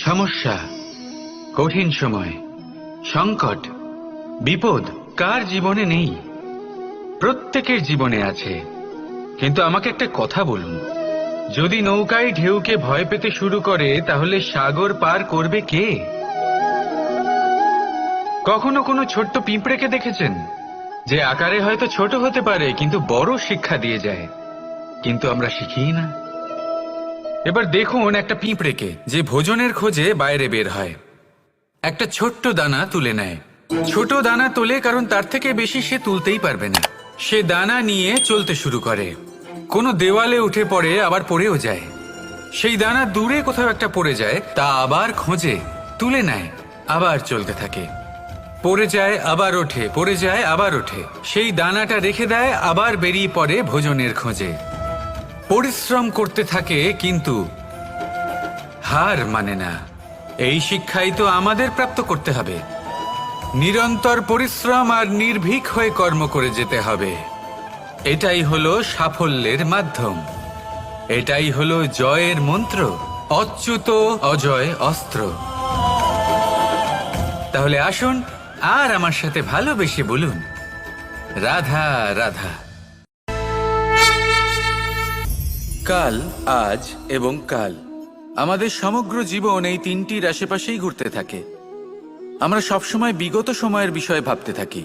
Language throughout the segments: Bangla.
সমস্যা, কঠিন সময়, সংকট, বিপদ কার জীবনে নেই? প্রত্যেকের জীবনে আছে। কিন্তু আমাকে একটা কথা বলুন, যদি নৌকায় ঢেউকে ভয় পেতে শুরু করে তাহলে সাগর পার করবে কে? কখনো কোনো ছোট্ট পিঁপড়েকে দেখেছেন, যে আকারে হয়তো ছোট হতে পারে কিন্তু বড় শিক্ষা দিয়ে যায়? কিন্তু আমরা শিখি না। এবার দেখুন একটা পিঁপড়েকে, যে ভোজনের খোঁজে বাইরে বের হয়, একটা ছোট্ট দানা তুলে নেয়। ছোট দানা তোলে কারণ তার থেকে বেশি সে তুলতেই পারবে না। সে দানা নিয়ে চলতে শুরু করে, কোনো দেওয়ালে উঠে পড়ে, আবার পড়েও যায়। সেই দানা দূরে কোথাও একটা পড়ে যায়, তা আবার খোঁজে, তুলে নেয়, আবার চলতে থাকে। পড়ে যায় আবার ওঠে, পড়ে যায় আবার ওঠে। সেই দানাটা রেখে দেয়, আবার বেরিয়ে পড়ে ভোজনের খোঁজে। পরিশ্রম করতে থাকে কিন্তু হার মানে না। এই শিক্ষাই তো আমাদের প্রাপ্ত করতে হবে। নিরন্তর পরিশ্রম আর নির্ভীক হয়ে কর্ম করে যেতে হবে। এটাই হলো সাফল্যের মাধ্যম, এটাই হলো জয়ের মন্ত্র, অচ্যুত অজয় অস্ত্র। তাহলে আসুন আর আমার সাথে ভালোবেসে বলুন, রাধা রাধা। কাল, আজ এবং কাল, আমাদের সমগ্র জীবন এই তিনটির আশেপাশেই ঘুরতে থাকে। আমরা সবসময় বিগত সময়ের বিষয়ে ভাবতে থাকি।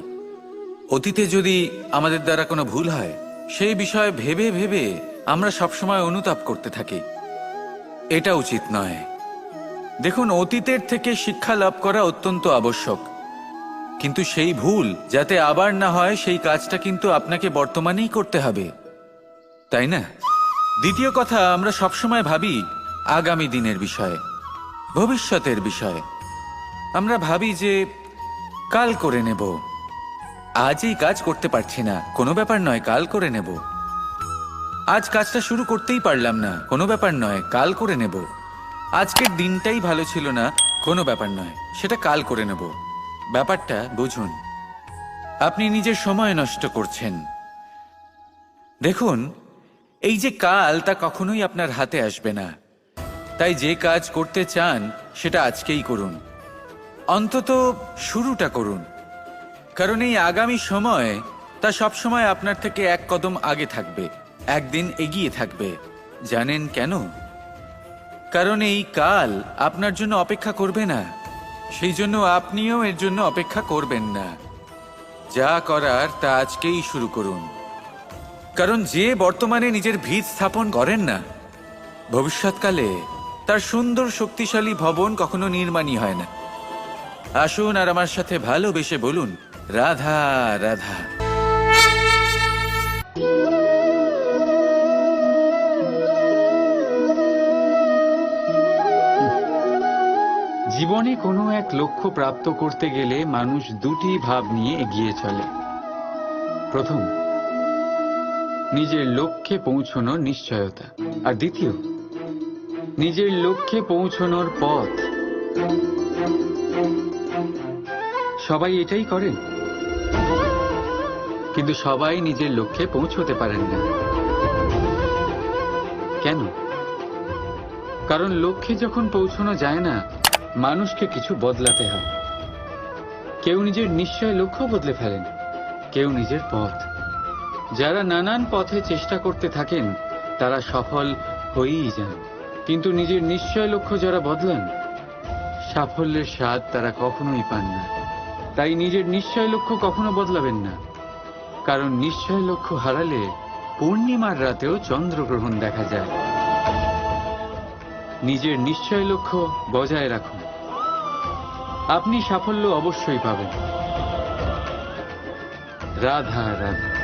অতীতে যদি আমাদের দ্বারা কোনো ভুল হয়, সেই বিষয়ে ভেবে ভেবে আমরা সবসময় অনুতাপ করতে থাকি। এটা উচিত নয়। দেখুন, অতীতের থেকে শিক্ষা লাভ করা অত্যন্ত আবশ্যক, কিন্তু সেই ভুল যাতে আবার না হয় সেই কাজটা কিন্তু আপনাকে বর্তমানেই করতে হবে, তাই না? দ্বিতীয় কথা, আমরা সবসময় ভাবি আগামী দিনের বিষয়ে, ভবিষ্যতের বিষয়ে। আমরা ভাবি যে কাল করে নেব, আজ এই কাজ করতে পারছি না, কোনো ব্যাপার নয়, কাল করে নেব। আজ কাজটা শুরু করতেই পারলাম না, কোনো ব্যাপার নয়, কাল করে নেব। আজকের দিনটাই ভালো ছিল না, কোনো ব্যাপার নয়, সেটা কাল করে নেব। ব্যাপারটা বুঝুন, আপনি নিজের সময় নষ্ট করছেন। দেখুন, এই যে কাল, তা কখনোই আপনার হাতে আসবে না। তাই যে কাজ করতে চান সেটা আজকেই করুন, অন্তত শুরুটা করুন। কারণ এই আগামী সময় তা সবসময় আপনার থেকে এক কদম আগে থাকবে, একদিন এগিয়ে থাকবে। জানেন কেন? কারণ এই কাল আপনার জন্য অপেক্ষা করবে না, সেই জন্য আপনিও এর জন্য অপেক্ষা করবেন না। যা করার তা আজকেই শুরু করুন। কারণ যে বর্তমানে নিজের ভিত স্থাপন করেন না, ভবিষ্যৎকালে তার সুন্দর শক্তিশালী ভবন কখনো নির্মাণই হয় না। আসুন আর আমার সাথে ভালোবেসে বলুন, রাধা রাধা। জীবনে কোনো এক লক্ষ্য প্রাপ্ত করতে গেলে মানুষ দুটি ভাব নিয়ে এগিয়ে চলে। প্রথম, নিজের লক্ষ্যে পৌঁছানোর নিশ্চয়তা, আর দ্বিতীয়, নিজের লক্ষ্যে পৌঁছানোর পথ। সবাই এটাই করেন, কিন্তু সবাই নিজের লক্ষ্যে পৌঁছতে পারেন না। কেন? কারণ লক্ষ্যে যখন পৌঁছানো যায় না, মানুষকে কিছু বদলাতে হয়। কেউ নিজের নিশ্চয় লক্ষ্য বদলে ফেলেন, কেউ নিজের পথ। যারা নানান পথে চেষ্টা করতে থাকেন তারা সফল হয়েই যান, কিন্তু নিজের নিশ্চয় লক্ষ্য যারা বদলান, সাফল্যের স্বাদ তারা কখনোই পান না। তাই নিজের নিশ্চয় লক্ষ্য কখনো বদলাবেন না, কারণ নিশ্চয় লক্ষ্য হারালে পূর্ণিমার রাতেও চন্দ্রগ্রহণ দেখা যায়। নিজের নিশ্চয় লক্ষ্য বজায় রাখুন, আপনি সাফল্য অবশ্যই পাবেন। রাধা রাধা।